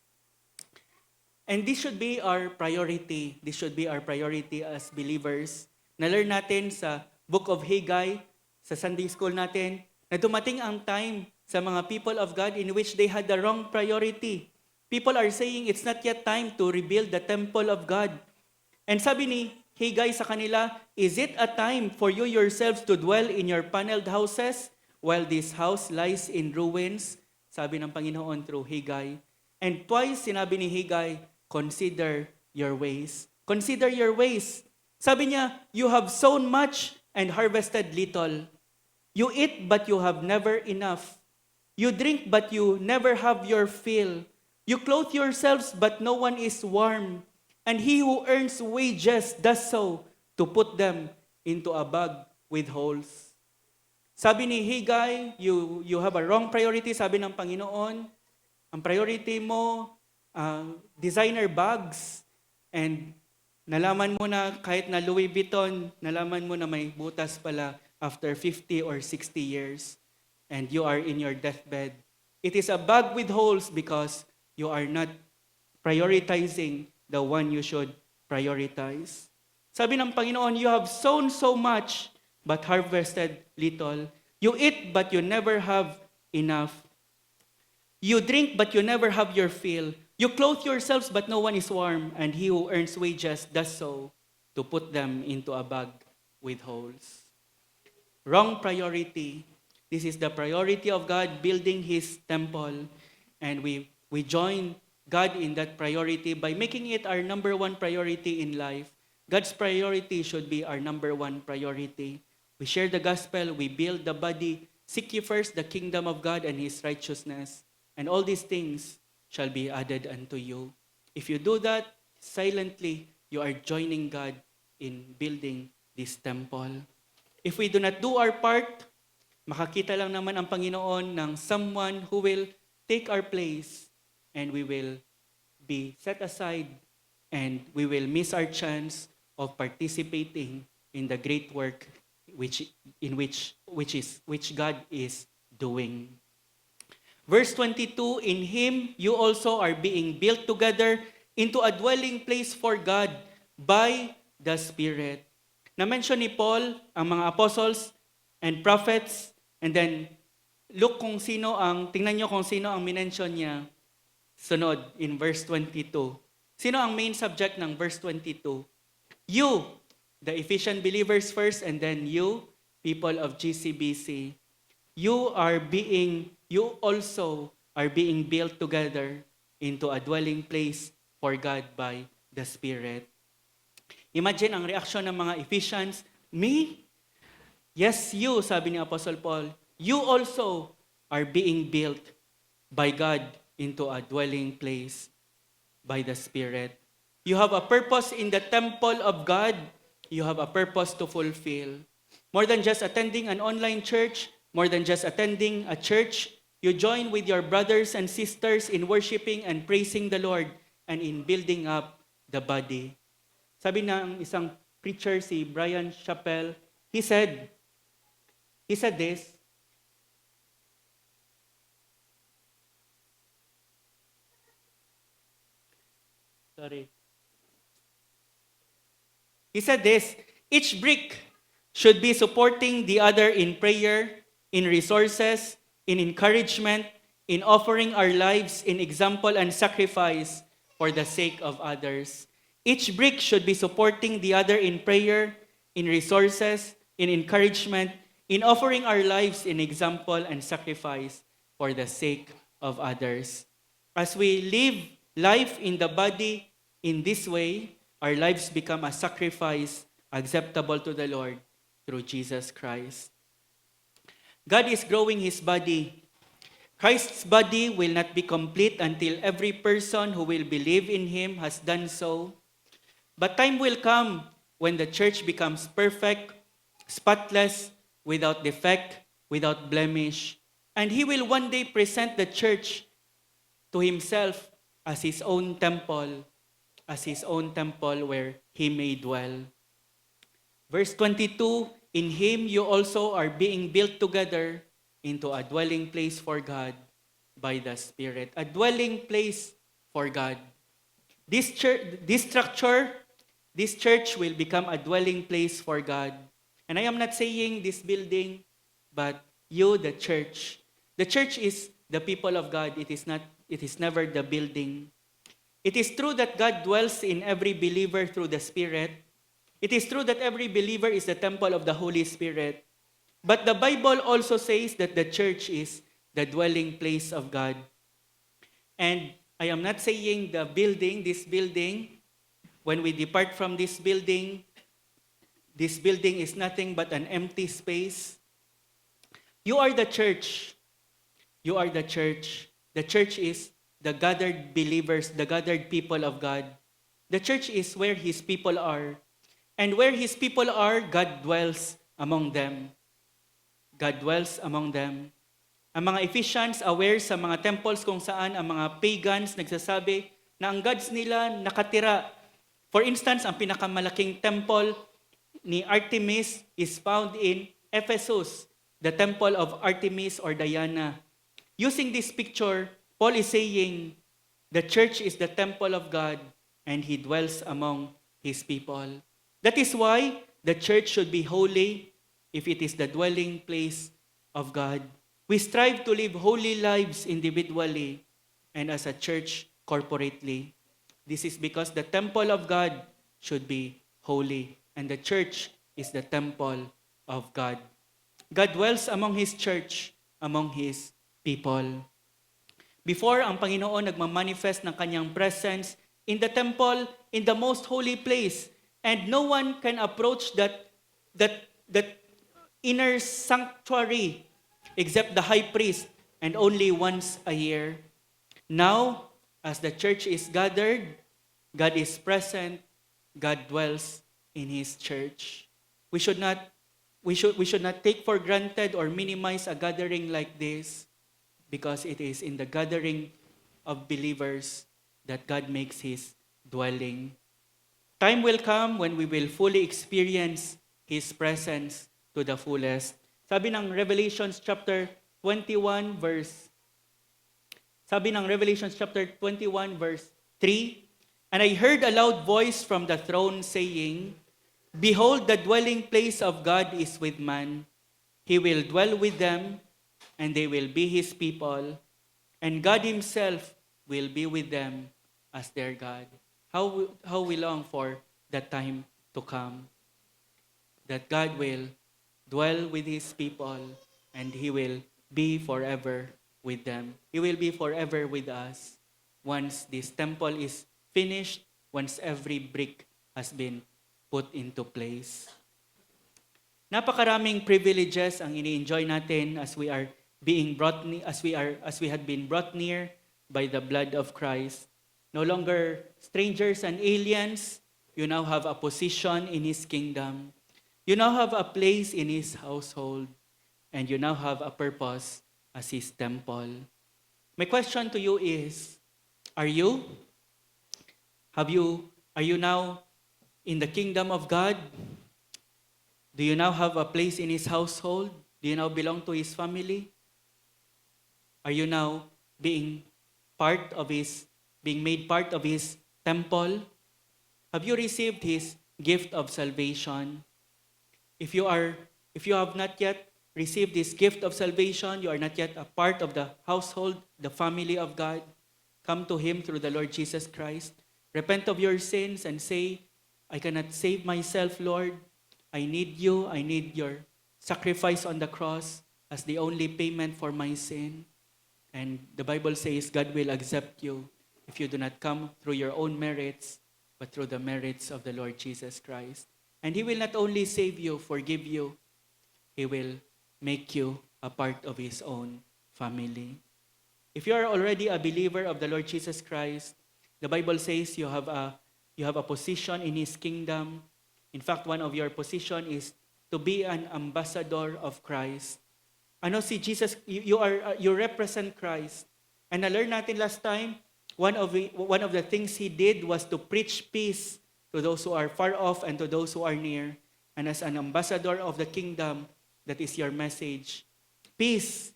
And this should be our priority. This should be our priority as believers. Na-learn natin sa Book of Haggai, sa Sunday school natin, na dumating ang time sa mga people of God in which they had the wrong priority. People are saying it's not yet time to rebuild the temple of God. And sabi ni Haggai sa kanila, is it a time for you yourselves to dwell in your paneled houses while this house lies in ruins? Sabi ng Panginoon through Haggai. And twice sinabi ni Haggai, consider your ways. Consider your ways. Sabi niya, you have sown much and harvested little. You eat but you have never enough. You drink but you never have your fill. You clothe yourselves but no one is warm. And he who earns wages does so to put them into a bag with holes. Sabi ni Haggai, you have a wrong priority. Sabi ng Panginoon, ang priority mo, designer bags, and nalaman mo na kahit na Louis Vuitton, nalaman mo na may butas pala after 50 or 60 years, and you are in your deathbed. It is a bag with holes because you are not prioritizing the one you should prioritize. Sabi ng Panginoon, you have sown so much but harvested little. You eat but you never have enough. You drink but you never have your fill. You clothe yourselves but no one is warm, and he who earns wages does so to put them into a bag with holes. Wrong priority. This is the priority of God building His temple, and we join God in that priority by making it our number one priority in life. God's priority should be our number one priority. We share the gospel, we build the body. Seek ye first the kingdom of God and His righteousness, and all these things shall be added unto you. If you do that silently, you are joining God in building this temple. If we do not do our part, makakita lang naman ang Panginoon ng someone who will take our place, and we will be set aside, and we will miss our chance of participating in the great work which God is doing. Verse 22, in Him you also are being built together into a dwelling place for God by the Spirit. Na-mention ni Paul ang mga apostles and prophets, and then look tingnan nyo kung sino ang minention niya sunod in verse 22. Sino ang main subject ng verse 22? You, the Ephesian believers first, and then you, people of GCBC. You also are being built together into a dwelling place for God by the Spirit. Imagine ang reaksyon ng mga Ephesians. Me? Yes, you, sabi ni Apostle Paul. You also are being built by God into a dwelling place by the Spirit. You have a purpose in the temple of God. You have a purpose to fulfill. More than just attending an online church, more than just attending a church, you join with your brothers and sisters in worshiping and praising the Lord and in building up the body. Sabi ng isang preacher, si Brian Chappell, he said this, each brick should be supporting the other in prayer, in resources, in encouragement, in offering our lives in example and sacrifice for the sake of others. Each brick should be supporting the other in prayer, in resources, in encouragement, in offering our lives in example and sacrifice for the sake of others. As we live life in the body in this way, our lives become a sacrifice acceptable to the Lord through Jesus Christ. God is growing His body. Christ's body will not be complete until every person who will believe in Him has done so. But time will come when the church becomes perfect, spotless, without defect, without blemish, and He will one day present the church to Himself as His own temple, where He may dwell. Verse 22, in Him you also are being built together into a dwelling place for God by the Spirit. A dwelling place for God. This church will become a dwelling place for God. And I am not saying this building, but you, the church. The church is the people of God. It is never the building. It is true that God dwells in every believer through the Spirit. It is true that every believer is the temple of the Holy Spirit. But the Bible also says that the church is the dwelling place of God. And I am not saying this building, when we depart from this building is nothing but an empty space. You are the church. You are the church. The church is the gathered believers, the gathered people of God. The church is where His people are. And where His people are, God dwells among them. God dwells among them. Ang mga Ephesians aware sa mga temples kung saan ang mga pagans nagsasabi na ang gods nila nakatira. For instance, ang pinakamalaking temple ni Artemis is found in Ephesus, the temple of Artemis or Diana. Using this picture, Paul is saying the church is the temple of God and He dwells among His people. That is why the church should be holy if it is the dwelling place of God. We strive to live holy lives individually and as a church corporately. This is because the temple of God should be holy and the church is the temple of God. God dwells among His church, among His people. Before, ang Panginoon nagmamanifest ng Kanyang presence in the temple, in the most holy place, and no one can approach that inner sanctuary except the high priest, and only once a year. Now, as the church is gathered, God is present, God dwells in His church. We should not take for granted or minimize a gathering like this, because it is in the gathering of believers that God makes His dwelling. Time will come when we will fully experience His presence to the fullest. Sabi ng Revelation chapter 21 verse 3, and I heard a loud voice from the throne saying, "Behold, the dwelling place of God is with man. He will dwell with them, and they will be His people, and God Himself will be with them as their God." How we long for that time to come, that God will dwell with His people and He will be forever with them. He will be forever with us once this temple is finished, once every brick has been put into place. Napakaraming privileges ang ini-enjoy natin as we are being brought as we had been brought near by the blood of Christ. No longer strangers and aliens, you now have a position in His kingdom. You now have a place in His household, and you now have a purpose as His temple. My question to you is, are you now in the kingdom of God? Do you now have a place in His household? Do you now belong to His family? Are you now being made part of His temple? Have you received His gift of salvation? If you have not yet received this gift of salvation, you are not yet a part of the household, the family of God, come to Him through the Lord Jesus Christ. Repent of your sins and say, "I cannot save myself, Lord. I need You. I need Your sacrifice on the cross as the only payment for my sin. And the Bible says God will accept you if you do not come through your own merits, but through the merits of the Lord Jesus Christ. And He will not only save you, forgive you, He will make you a part of His own family. If you are already a believer of the Lord Jesus Christ, the Bible says you have a position in His kingdom. In fact, one of your position is to be an ambassador of Christ. Ano si Jesus, you represent Christ. And na-learn natin last time, one of the things He did was to preach peace to those who are far off and to those who are near. And as an ambassador of the kingdom, that is your message. Peace.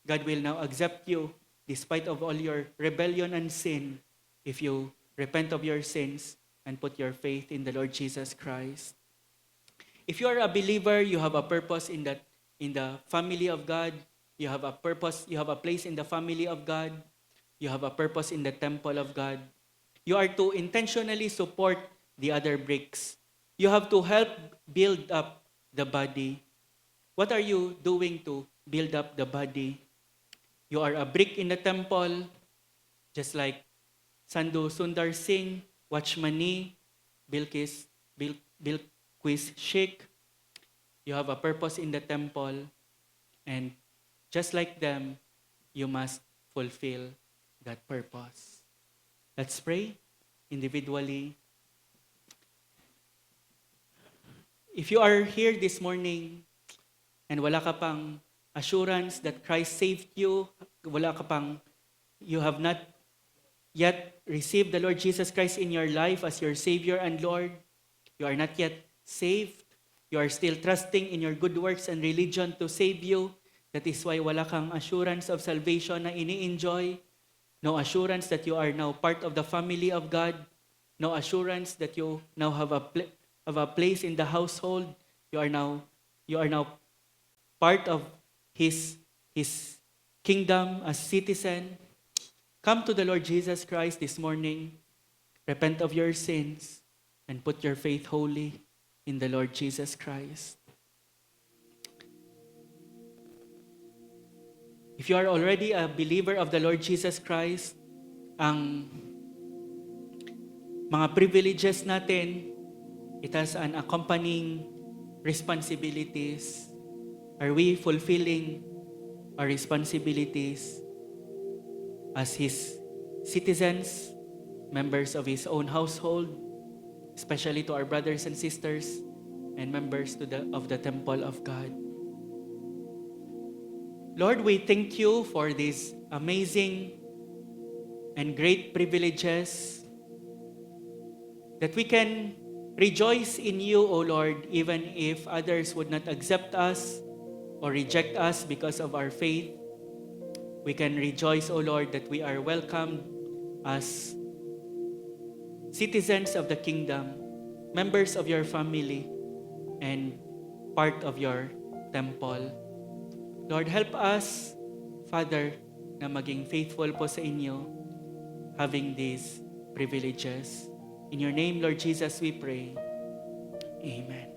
God will now accept you despite of all your rebellion and sin if you repent of your sins and put your faith in the Lord Jesus Christ. If you are a believer, you have a purpose in the family of God. You have a purpose, you have a place in the family of God. You have a purpose in the temple of God. You are to intentionally support the other bricks. You have to help build up the body. What are you doing to build up the body? You are a brick in the temple, just like Sandhu Sundar Singh, Watchmani, Bilquis Sheikh. You have a purpose in the temple, and just like them, you must fulfill that purpose. Let's pray individually. If you are here this morning and wala ka pang assurance that Christ saved you, you have not yet received the Lord Jesus Christ in your life as your Savior and Lord, you are not yet saved, you are still trusting in your good works and religion to save you, that is why wala kang assurance of salvation na ini-enjoy, no assurance that you are now part of the family of God, no assurance that you now have a place in the household, you are now part of His kingdom as citizen. Come to the Lord Jesus Christ this morning, repent of your sins, and put your faith wholly in the Lord Jesus Christ. If you are already a believer of the Lord Jesus Christ, ang mga privileges natin, it has an accompanying responsibilities. Are we fulfilling our responsibilities as His citizens, members of His own household, especially to our brothers and sisters, and members of the temple of God? Lord, we thank you for these amazing and great privileges that we can rejoice in you, O Lord, even if others would not accept us or reject us because of our faith. We can rejoice, O Lord, that we are welcomed as citizens of the kingdom, members of your family, and part of your temple. Lord, help us, Father, na maging faithful po sa inyo, having these privileges. In your name, Lord Jesus, we pray. Amen.